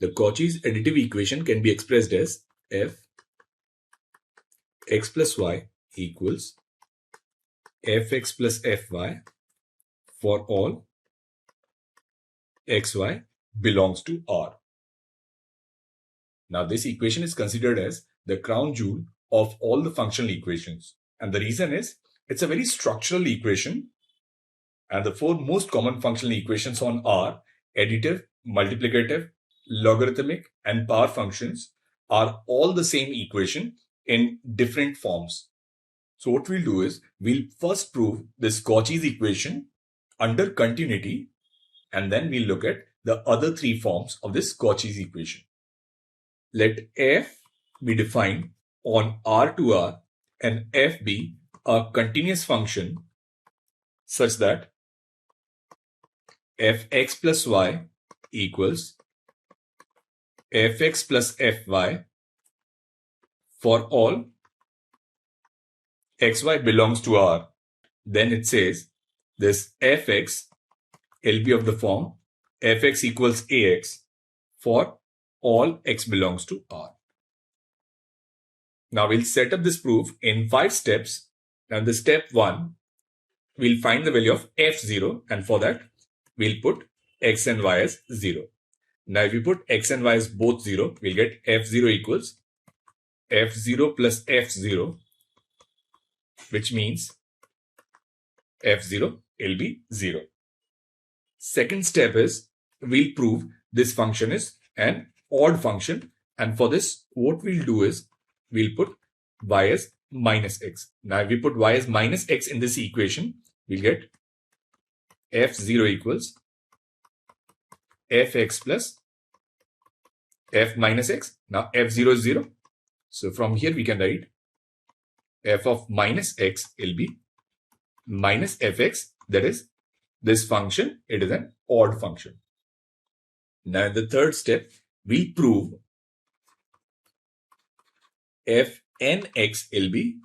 the Cauchy's additive equation can be expressed as f x plus y equals fx plus fy for all xy belongs to R. Now this equation is considered as the crown jewel of all the functional equations. And the reason is it's a very structural equation. And the four most common functional equations on R, additive, multiplicative, logarithmic, and power functions, are all the same equation in different forms. So what we'll do is we'll first prove this Cauchy's equation under continuity, and then we'll look at the other three forms of this Cauchy's equation. Let f be defined on R to R and f be a continuous function such that fx plus y equals fx plus fy for all xy belongs to R. Then it says this fx will be of the form fx equals ax for all x belongs to R. Now we'll set up this proof in 5 steps. Now the step 1, we'll find the value of f0, and for that we'll put x and y as 0. Now if we put x and y as both 0, we'll get f0 equals f0 plus f0, which means f0 will be 0. Second step is we'll prove this function is an odd function, and for this what we'll do is we'll put y as minus x. Now if we put y as minus x in this equation, we'll get f0 equals fx plus f minus x. Now f0 is 0. So from here we can write f of minus x will be minus fx. That is, this function, it is an odd function. Now in the third step, we prove fnx will be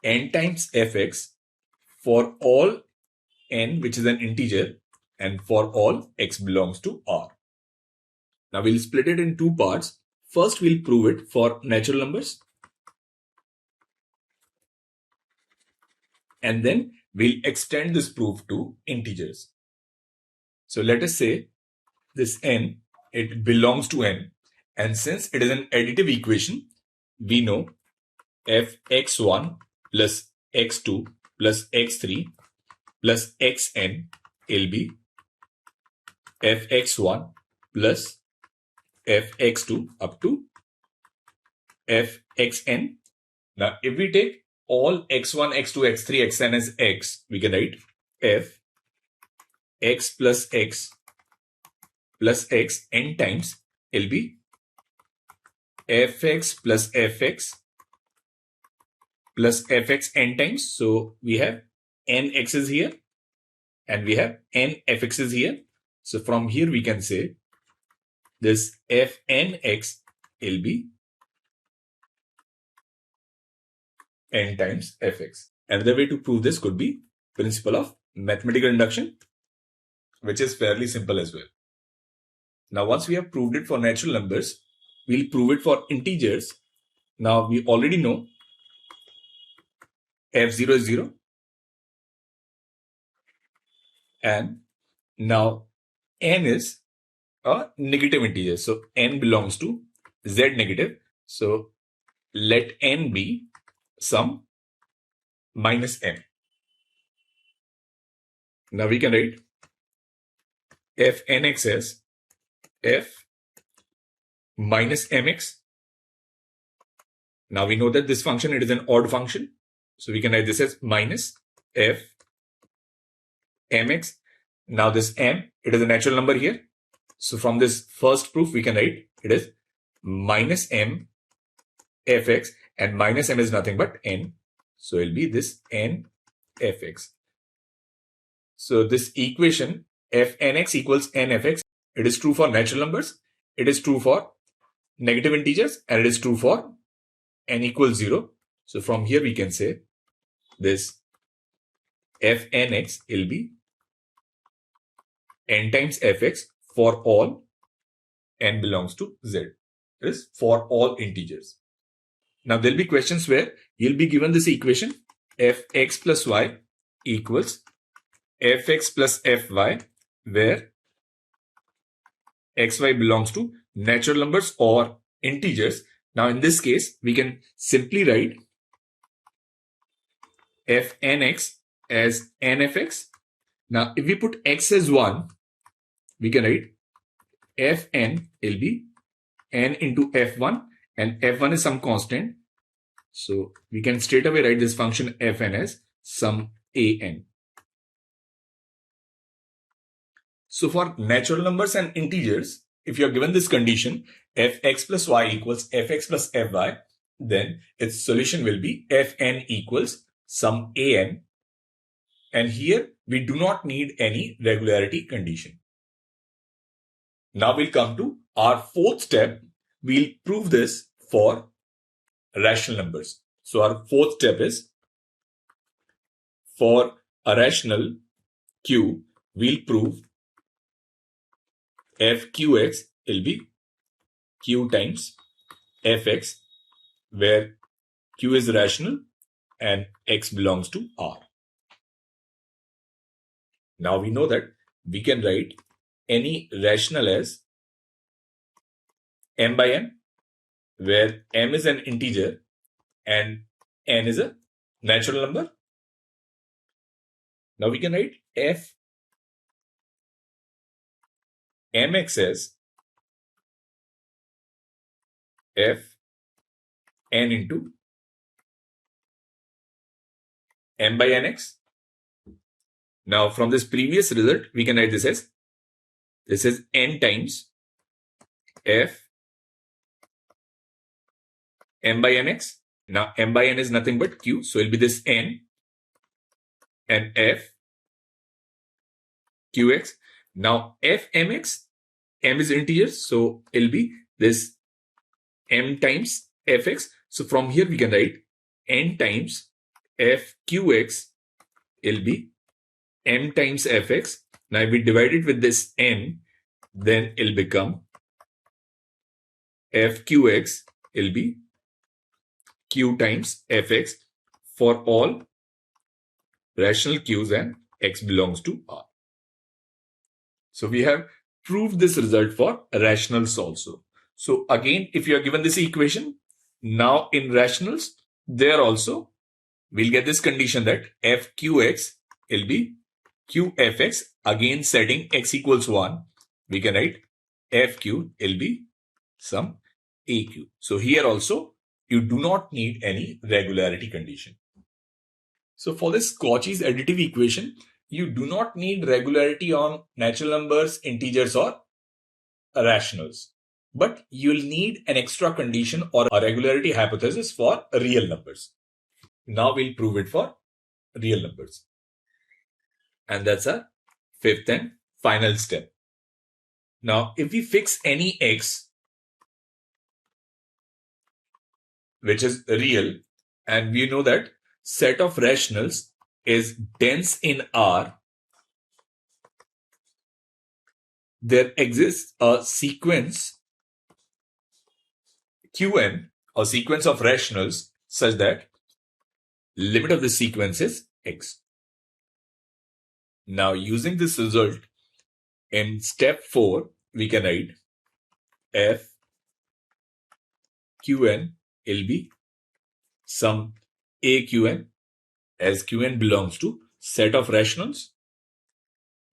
n times fx for all n which is an integer and for all x belongs to R. Now we'll split it in 2 parts. First we'll prove it for natural numbers, and then we'll extend this proof to integers. So let us say this n, it belongs to n, and since it is an additive equation, we know fx1 plus x2 plus x3 plus xn will be fx1 plus fx2 up to fxn. Now if we take all x1, x2, x3, xn as x, we can write f x plus x n times will be fx plus fx plus fx n times. So we have n x's here and we have n fx's here. So from here we can say this fnx will be n times fx. Another way to prove this could be principle of mathematical induction, which is fairly simple as well. Now once we have proved it for natural numbers, we'll prove it for integers. Now we already know f0 is 0, and now n is a negative integer, so n belongs to z negative. So let n be some minus m. Now we can write fnx as f minus mx. Now we know that this function, it is an odd function, so we can write this as minus f mx. Now this m, it is a natural number here, so from this first proof we can write it is minus m fx, and minus m is nothing but n, so it will be this n fx. So this equation fnx equals n fx, it is true for natural numbers, it is true for negative integers, and it is true for n equals 0. So from here we can say this fnx will be n times fx for all n belongs to z. Is for all integers. Now there'll be questions where you'll be given this equation fx plus y equals fx plus fy, where xy belongs to natural numbers or integers. Now in this case, we can simply write fnx as nfx. Now if we put x as 1, we can write fn will be n into f1, and f1 is some constant. So we can straight away write this function fn as some an. So for natural numbers and integers, if you are given this condition, fx plus y equals fx plus fy, then its solution will be fn equals some an. And here we do not need any regularity condition. Now we'll come to our fourth step. We'll prove this for rational numbers. So our fourth step is, for a rational q, we'll prove fqx will be q times fx, where q is rational and x belongs to R. Now we know that we can write any rational as m by n, where m is an integer and n is a natural number. Now we can write f mx as f n into m by nx. Now from this previous result, we can write this as n times f m by nx. Now m by n is nothing but q, so it will be this n and f qx. Now f mx, m is integer, so it will be this m times fx. So from here we can write n times f qx will be m times fx. Now if we divide it with this n, then it will become f qx will be q times fx for all rational q's and x belongs to R. So we have proved this result for rationals also. So again, if you are given this equation, now in rationals, there also we'll get this condition that fqx will be qfx. Again, setting x equals 1, we can write fq will be some aq. So here also, you do not need any regularity condition. So for this Cauchy's additive equation, you do not need regularity on natural numbers, integers, or rationals. But you'll need an extra condition or a regularity hypothesis for real numbers. Now we'll prove it for real numbers. And that's our fifth and final step. Now, if we fix any x, which is real, and we know that set of rationals is dense in R, there exists a sequence Qn, a sequence of rationals, such that limit of the sequence is x. Now using this result, in step 4, we can write f qn will be some aqn, as qn belongs to set of rationals.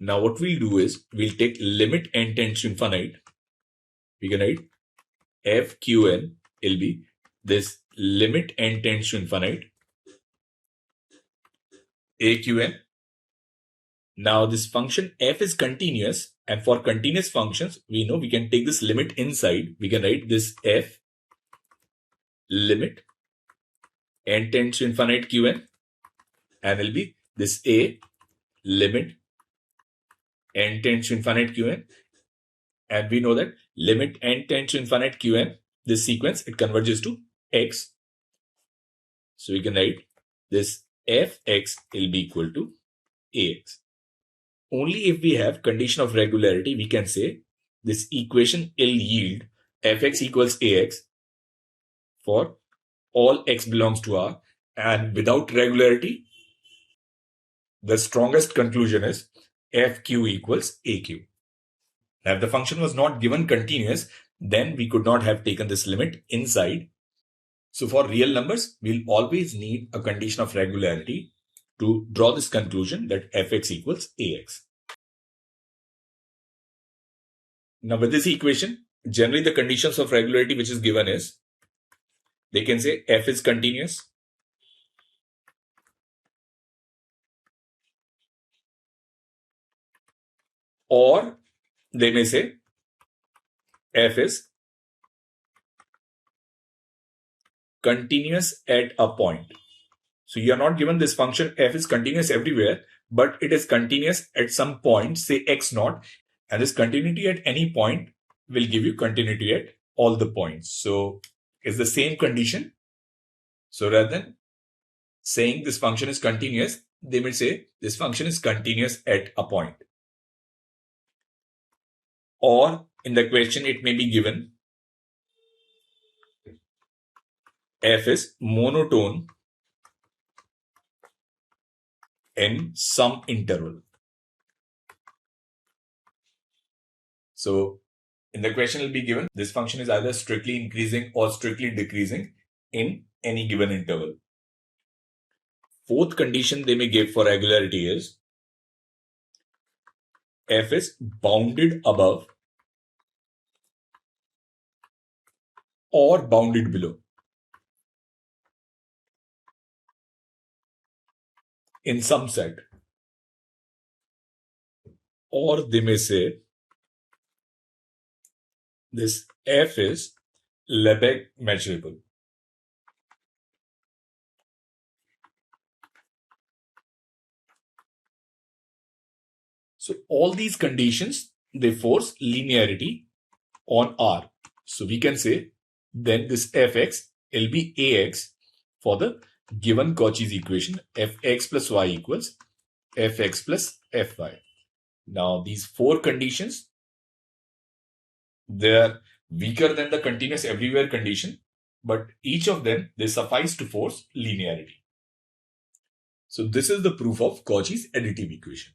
Now what we'll do is, we'll take limit n tends to infinite. We can write fqn will be this limit n tends to infinite aqn. Now this function f is continuous, and for continuous functions, we know we can take this limit inside. We can write this f limit n tends to infinite qn, and will be this a limit n tends to infinite qn. And we know that limit n tends to infinite qn, this sequence, it converges to x. So we can write this fx will be equal to ax. Only if we have condition of regularity, we can say this equation will yield fx equals ax for all x belongs to R, and without regularity, the strongest conclusion is fq equals aq. Now, if the function was not given continuous, then we could not have taken this limit inside. So for real numbers, we'll always need a condition of regularity to draw this conclusion that fx equals ax. Now with this equation, generally the conditions of regularity which is given is, they can say f is continuous, or they may say f is continuous at a point. So you are not given this function f is continuous everywhere, but it is continuous at some point, say x naught, and this continuity at any point will give you continuity at all the points. So it's the same condition. So rather than saying this function is continuous, they may say this function is continuous at a point. Or in the question, it may be given f is monotone in some interval. So in the question will be given this function is either strictly increasing or strictly decreasing in any given interval. Fourth condition they may give for regularity is f is bounded above or bounded below in some set. Or they may say this f is Lebesgue measurable. So all these conditions, they force linearity on R. So we can say then this fx will be ax for the given Cauchy's equation fx plus y equals fx plus fy. Now these four conditions, they are weaker than the continuous everywhere condition, but each of them, they suffice to force linearity. So this is the proof of Cauchy's additive equation.